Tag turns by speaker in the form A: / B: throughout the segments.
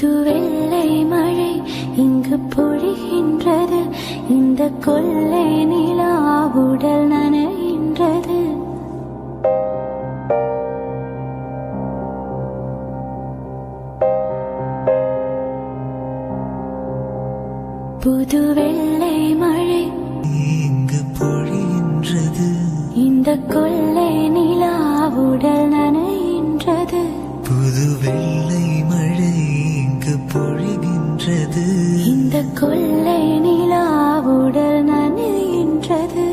A: புது வெள்ளை மழை இங்கு பொழிகின்றது. இந்த கொள்ளை நிலா உடல் நனைகின்றது. புது வெள்ளை மழை
B: இங்கு பொழிகின்றது.
A: இந்த கொள்ளை நிலா உடல் நனைகின்றது.
B: புது வெள்ளை மழை இங்கு பொழிகின்றது.
A: இந்த கொள்ளை நிலா உடல் நனைகின்றது.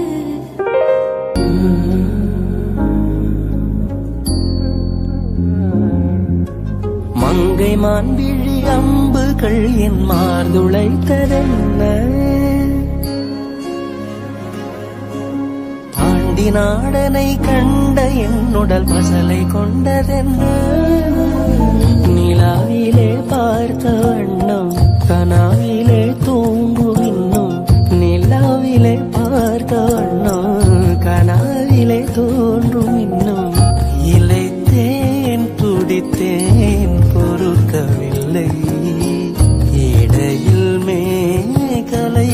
C: மங்கை மான்விழி அம்புகள் என் மார்துளைத்ததென்ன, ஆண்டி நாடனை கண்ட என்னுடல் பசலை கொண்டதென்ன. நிலாவிலே பார்த்த வண்ணம் கனாவிலே தூங்கும் இன்னும், நிலாவிலே பார்த்த வண்ணம் கனாவிலே தோன்றும் இன்னும். இளைத்தேன் துடித்தேன் பொறுக்கவில்லை, இடையில் மேகலை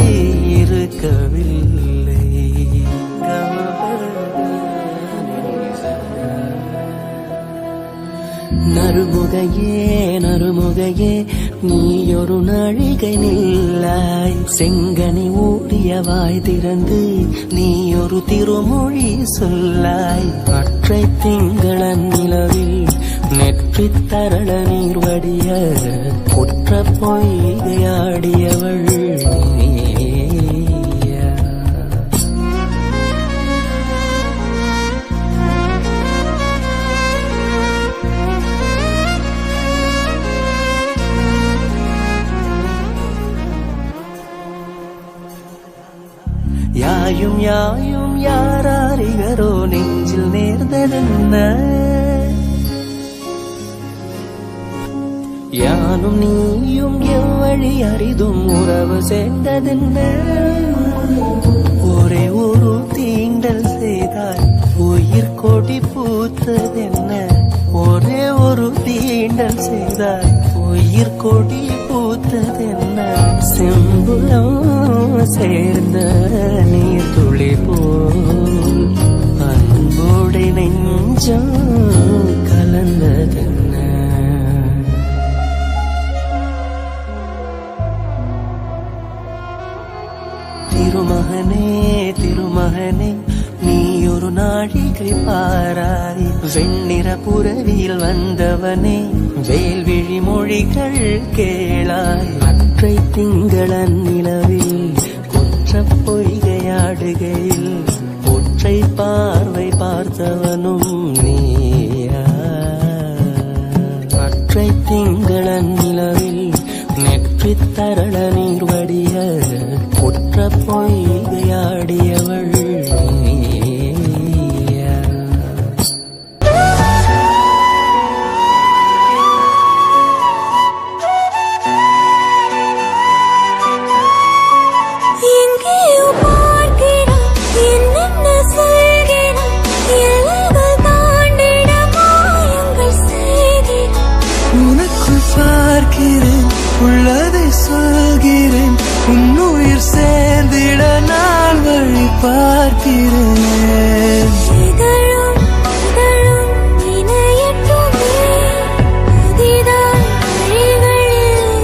C: இருக்கவில்லை. நறுமுகையே நறுமுகையே நீயொரு நாழிகை நில்லாய், செங்கனி ஊடிய வாய் திறந்து நீயொரு திருமொழி சொல்லாய். அற்றை திங்களன் நிலவில் நெற்றித் தரள நீர் வடிய குற்ற பொய்கையாடியவள் யாயும் யாயும் யாராரிகரோ நெஞ்சில் நேர்ந்ததென்ன, யானும் நீயும் எவ்வழி அரிதும் உறவு சேர்ந்ததென்ன. ஒரே ஒரு தீண்டல் செய்தால் உயிர் கொடி பூத்ததென்ன, ஒரே ஒரு தீண்டல் செய்தால் உயிர் கொடி பூத்ததென்ன. செம்புலம் சேர்ந்த நீர் துளி போல் அன்போடு நெஞ்சம் கலந்ததென்ன. திருமகனே திருமகனே நீ ஒரு நாழிகை பாராய், வெண்ணிற புறவியில் வந்தவனே வேல்விழி மொழிகள் கேளாய். அற்றை திங்களன் நிலவில் குற்ற பொய்கையாடுகையில் ஒற்றை பார்வை பார்த்தவனும் நீயா. அற்றை திங்களன் நிலவில் நெற்றித் தரள நீர் வடிய குற்ற பொய்கையாடியவள் நீயா.
A: எங்கேயோ பார்க்கிறோம், என்னென்ன சொல்கிறோம், எல்லைகள் தாண்டிட மாயங்கள் செய்கிறோம்.
B: உனக்குள் பார்க்கிறேன், உள்ளதை சொல்கிறேன், உன்னுயிர் சேர்ந்திட நான் வழி பார்க்கிறேன்.
A: இதழும் இதழும் இணையட்டுமே, புதிதாய் வழிகளில்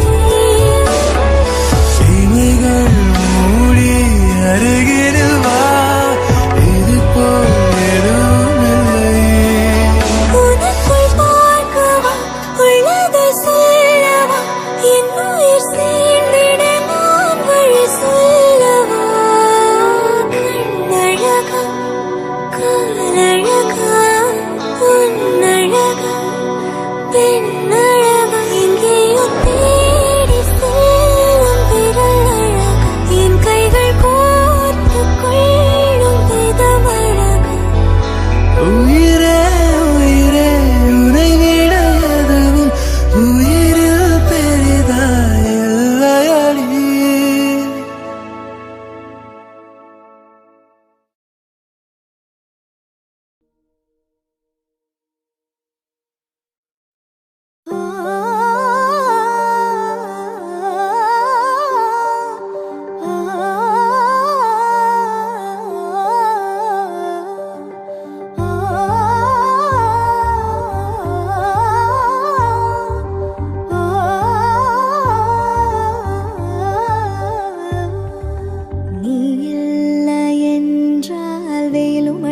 B: இமைகள் மூடி அருகில் வா, இது போல் எதுவும் இல்லை.
A: உனக்குள் பார்க்கவா, உள்ளதை சொல்லவா, என் உயிர் சேர்ந்திட நான் வழி சொல்லவா. கண்ணழகா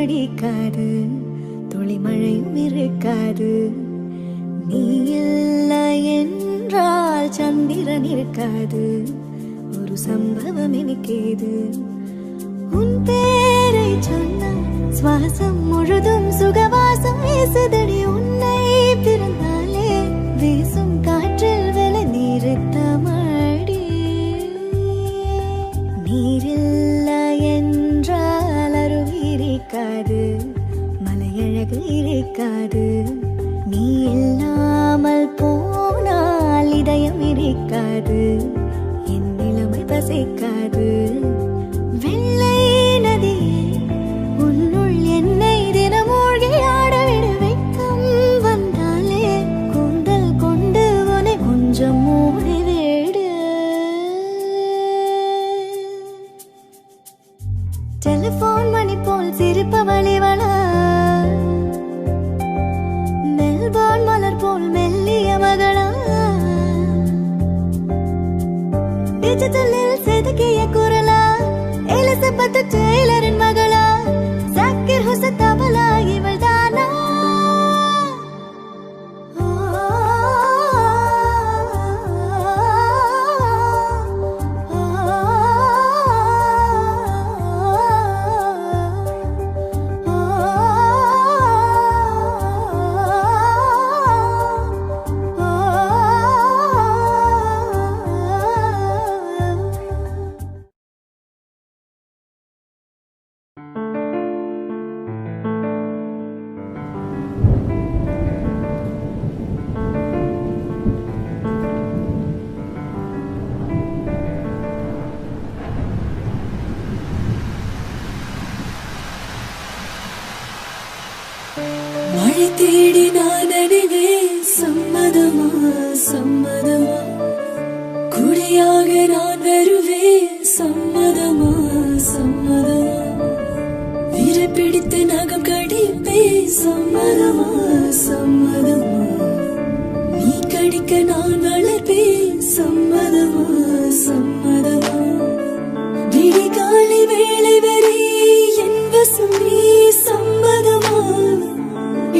A: அடிக்காது, துளி மழையும் இருக்காது. நீ இல்லை என்றால் சந்திரன் இருக்காது. ஒரு சம்பவம் எனக்கேது. உன் பேரை சொன்னால் சுவாசம் முழுதும் சுகவாசம் வீசுதடி. உன்னை பிறந்தாலே வீசும் காற்றில் விலை நிறுத்தமாடி. நீரில்லை என்றால் அருவி இருக்காது, மலையழகு இருக்காது. நீ இல்லாமல் போனால் இதயம் இருக்காது, என் நிலைமை பசிக்காது. வெள்ளை நதியே உன்னுள் என்னை தினமூழ்கி ஆடவிடு. வெட்கம் வந்தாலே கூந்தல் கொண்டு உனை கொஞ்சம் மூடிவிடு. டெலிபோன் மணி போல் சிரிப்பவளிவளா, மெல்பான் மலர் போல் மெல்லிய மகளா. டிஜிட்டலில் செதுக்கிய குரலா, எலிசபெத் டெய்லரின் மகளா. ஜாக்கிர் ஹுசைன் தபலா இவள் தானா?
D: மழை தேடி நான் அணிவேன், சம்மதமா சம்மதமா. குடியாக நான் வருவேன், சம்மதமா சம்மதமா. விரை பிடித்து நகம் கடிப்பேன், சம்மதமா சம்மதமா. நீ கடிக்க நான் வளர்ப்பேன், சம்மதமா சம்மதமா. விடிகாலை வேளை வரை என் வசம் நீ, சம்மதமா.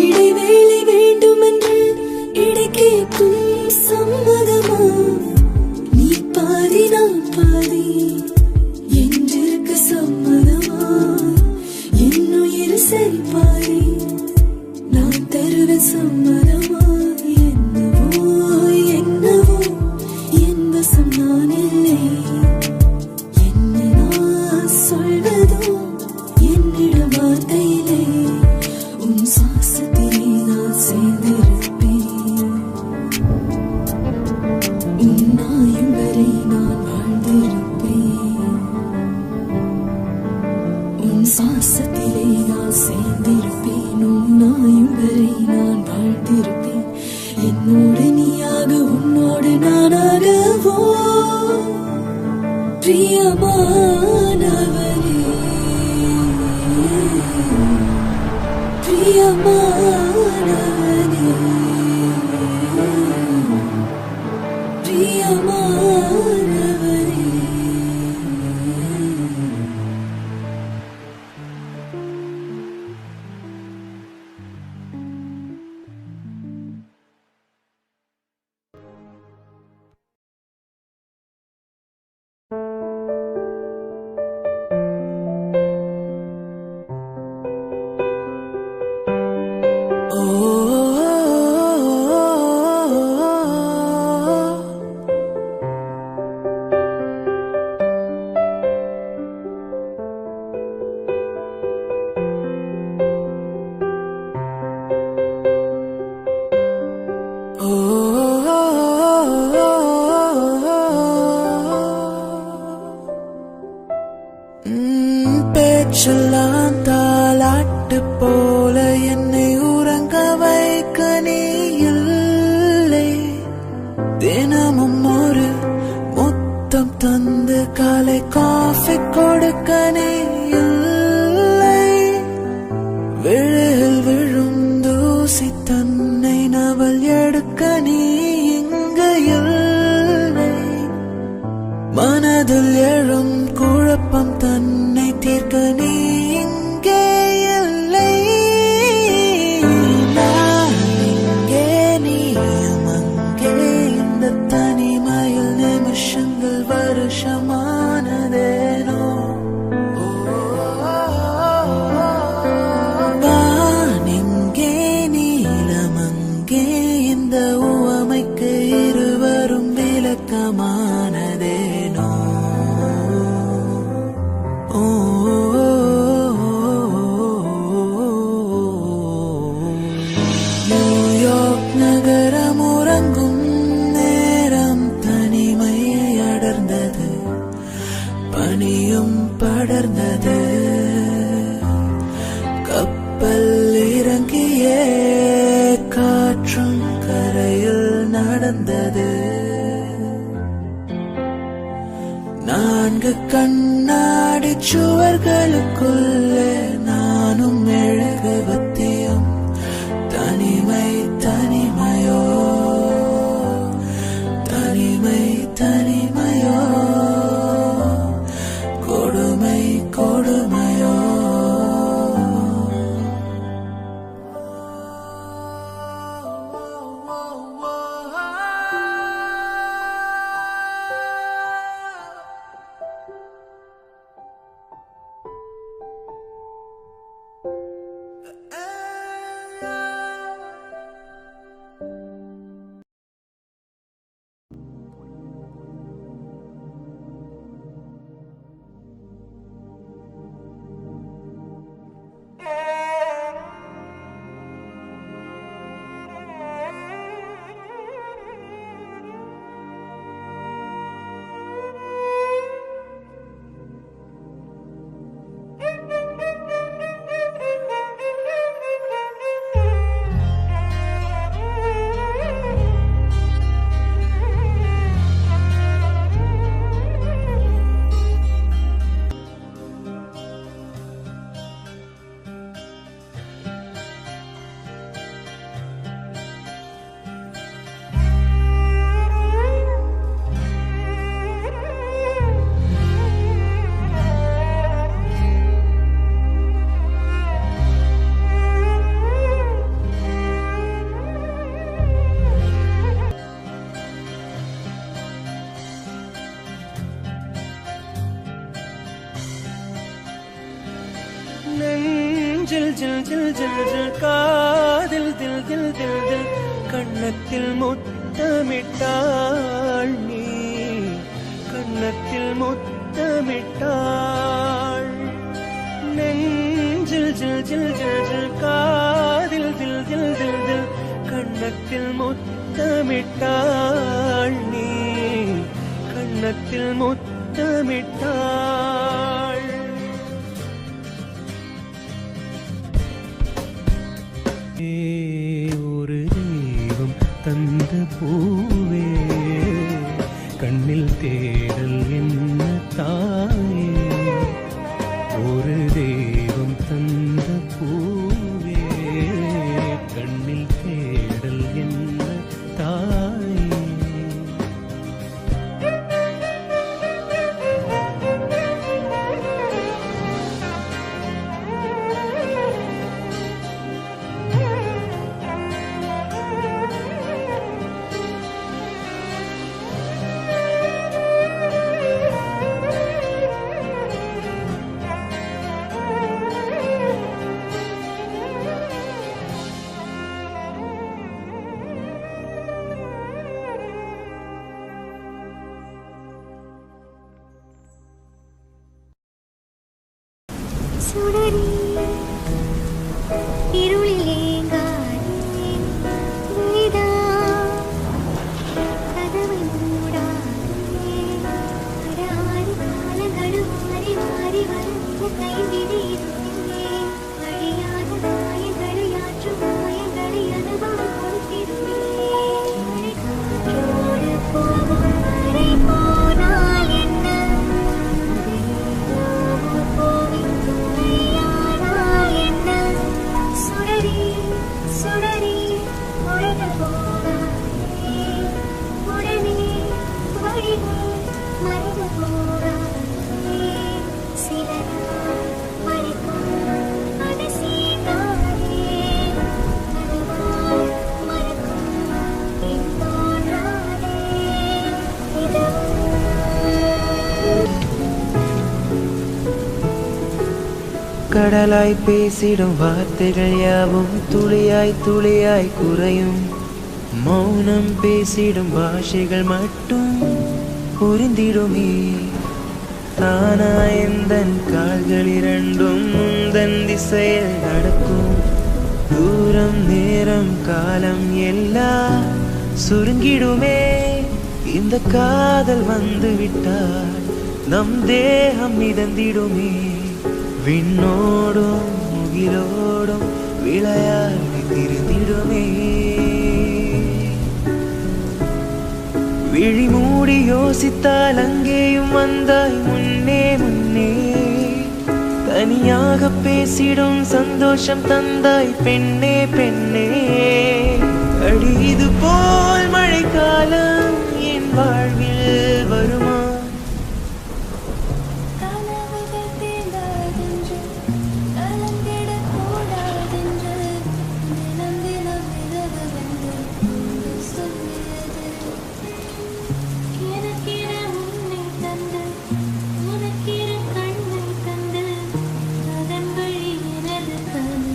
D: இடைவேளை வேண்டுமென்று இடை கேட்கும், சம்மதமா. நீ பாதி நான் பாதி என்றிருக்க, சம்மதமா. என்னுயிர் சரி பாதி நான் தருவேன், சம்மதமா. என்னவோ என்னவோ என் வசம் நான் இல்லை. என்ன நான் சொல்வதோ என்னிட வார்த்தையிலே. உன் சுவாசத்திலே நான் சேர்ந்திருப்பேன், உன் நாயும் வரை நான் வாழ்ந்திருப்பேன். உன் சுவாசத்திலே நான் சேர்ந்திருப்பேன், உன் நாயும் வரை நான் வாழ்ந்திருப்பேன். என்னோடு நீயாக உன்னோடு நானாகவோ பிரியமானவரே, பிரியமானவரே, பிரியமானவரே.
B: பேச்செல்லாம் தாலாட்டு போல என்னை உறங்க வைக்க நீ இல்லை. தினமும் ஒரு முத்தம் தந்து காலை காஃபி கொடுக்க நீ இல்லை. விழில் விழும் தூசி தன்னை நவல் எடுக்க நீ இங்கு இல்லை. மனதில் எழும் குழப்பம் தன்னை தீர்க்க நீ இங்கே இல்லை. நடந்தது. 4 கண்ணாடி சுவர்களுக்குள்ளே நானும் மெழுகுவர்த்தியும். தனிமை தனிமையோ, தனிமை தனிமையோ, கொடுமை கொடுமையோ.
C: நெஞ்சில் ஜில் ஜில் ஜில் ஜில் காதில் தில் தில் தில் தில் கண்ணத்தில் முத்தமிட்டாள் நீ, கண்ணத்தில் முத்தமிட்டாள். நெஞ்சில் ஜில் ஜில் ஜில் ஜில் காதில் தில் தில் தில் தில் கண்ணத்தில் முத்தமிட்டாள் நீ, கண்ணத்தில் முத்தமிட்டாள். ஒரு தெய்வம் தந்த பூவே, கண்ணில் தேடல் என்ன தாயே. ஒரு தெய்வம் தந்த பூவே, கண்ணில் தேடல் என்ன தாயே.
A: சுடரி இருளிலேங்காதே, விழிதா கதவை மூடாதே. அடாரி காலங்களும் மாறி மாறி வந்த கைவிதி இதுவே. அழியாத காயங்களை ஆற்றும் காயங்களை அனுபவம் கொடுத்திருவே. மழைக்காற்றோடு போகும் வரை போனால் என்ன, சுடரி உடைந்து போகாதே, உடனே வழிவே மறைந்து போகாதே. சில நாள் மறைக்கும் அதை சீதாதே, அதுவால் மறக்கும் பின் தோன்றாதே.
B: கடலாய் பேசிடும் வார்த்தைகள் யாவும் துளியாய் துளியாய் குறையும். மௌனம் பேசிடும் பாஷைகள் மட்டும் புரிந்திடுமே. தானா எந்தன் கால்கள் இரண்டும் முந்தன் திசையில் நடக்கும். தூரம் நேரம் காலம் எல்லாம் சுருங்கிடுமே. இந்த காதல் வந்து விட்டால் நம் தேகம் மிதந்திடுமே. விண்ணோடும் முகிலோடும் விளையாடி திரிந்திடுமே. யோசித்தால் அங்கேயும் வந்தாய் முன்னே முன்னே. தனியாக பேசிடும் சந்தோஷம் தந்தாய் பெண்ணே பெண்ணே. அடி இது போல் மழைக்காலம் என் வாழ்வில் வருமா?
A: கனவுகள் தீர்ந்தாதென்று கலந்திடக் கூடாதென்று தினம் தினம் இரவென்று சொல்லியது. எனக்கென உன்னை தந்து உனக்கென கண்ணை தந்து அதன் வழி எனது கனவு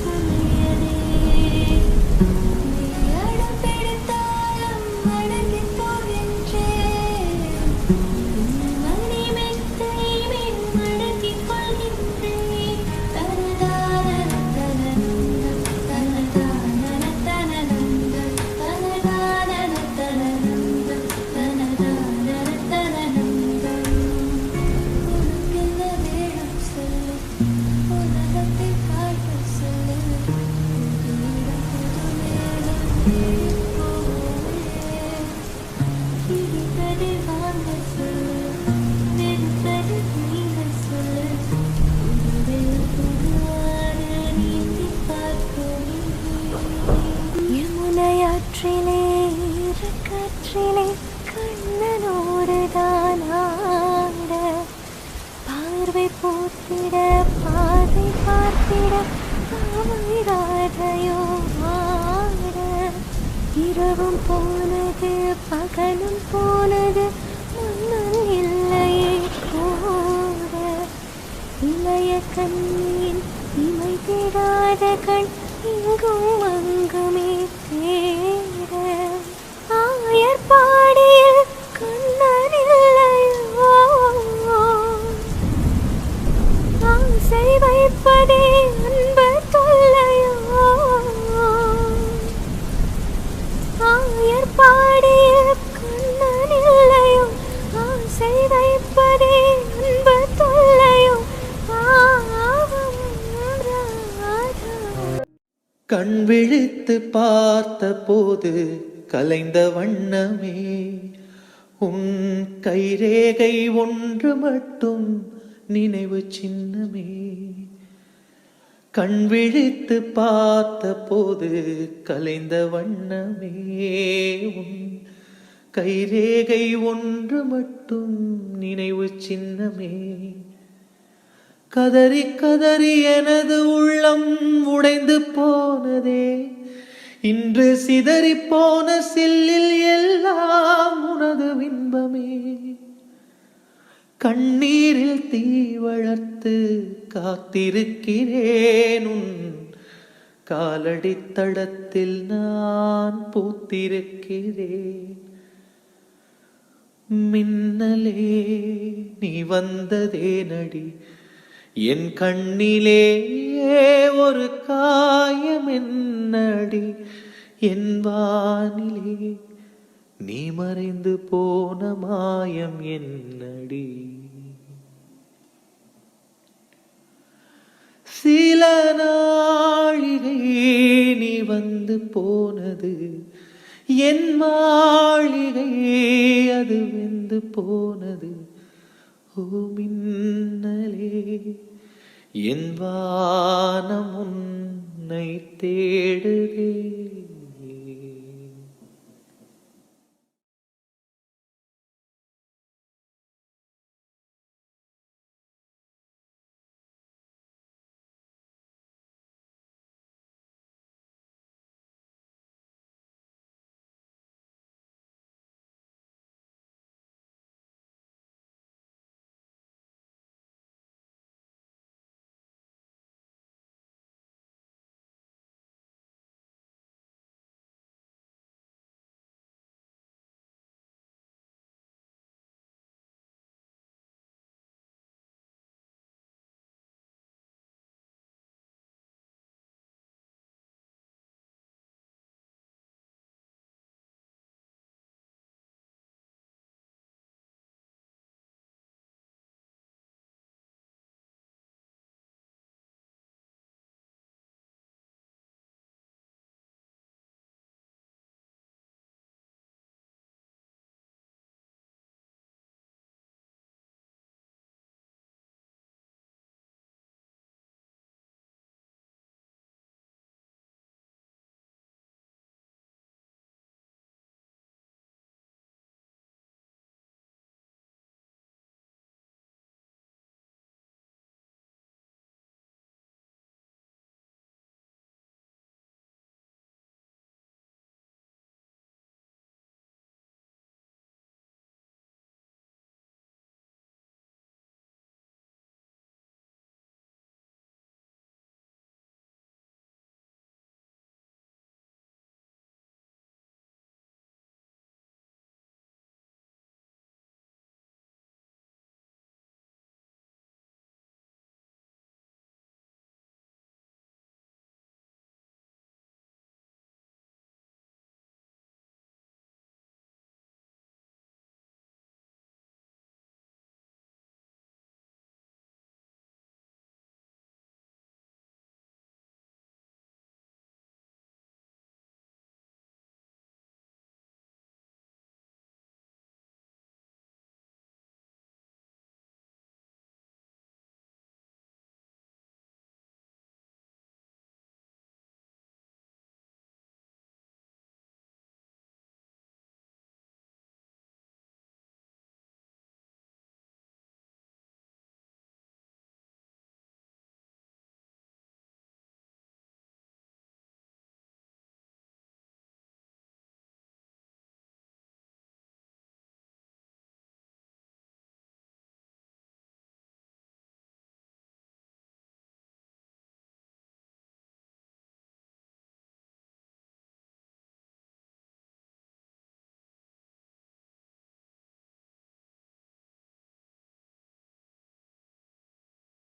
A: சொல்லியதே. நீ அடம் பிடித்தாலும் அடங்கிப் போகின்றேன். மணி மெத்தை மேல் மடக்கிக் கொள்கின்றேன். தனதான தனனந்தம் தனதான தனனந்தம் தனதான தனனந்தம் தனதான தனனந்தம். உனக்கென்ன வேணும் சொல்லு, உலகத்தை காட்ட சொல்லு. புதுவிடம் புது மேளம் போலே. கிழித்ததை வாங்க சொல்லு, வெறுத்ததை நீங்க சொல்லு. புதுவெளி புதுவான நீந்திப் பார்ப்போமே. யமுனையாற்றிலே காற்றிலே கண்ணனோடு தான் ஆட. பார்வை போத்திட பாதை பார்த்திட பாவை ராதையோ ஆட. இரவும் போனது பகலும் போனது மன்னன் இல்லையே கூட. இளைய கண்ணின் இமை தேடாத கண் இங்கும் அங்குமே தேட. ஆயர் பாடியில் கண்ணன் இல்லையோ. ஆசை வைப்பதே அன்பு தொல்லையோ. ஆயர் பாடியில் கண்ணன் இல்லையோ. ஆசை வைப்பதே அன்பு தொல்லையோ. பாவம் ராதா.
B: கண் விழித்து பார்த்த போது கலைந்த வண்ணமே உன் கைரேகை ஒன்று மட்டும் நினைவு சின்னமே. கண் விழித்து பார்த்த போது கலைந்த வண்ணமே உன் கைரேகை ஒன்று மட்டும் நினைவு சின்னமே. கதறி கதறி எனது உள்ளம் உடைந்து போனதே. இன்று சிதறி போன சில்லில் எல்லாம் உனது பிம்பமே. கண்ணீரில் தீ வளர்த்து காத்திருக்கிறேன். உன் காலடி தடத்தில் நான் பூத்திருக்கிறேன். மின்னலே நீ வந்ததே நடி என் கண்ணிலே ஒரு காயம் என்னடி. என் வானிலே நீ மறைந்து போன மாயம் என்னடி. சில நாழிகை நீ வந்து போனது என் மாளிகை அது வெந்து போனது. ஓ மின்னலே என் வானம் உன்னை தேடுதே.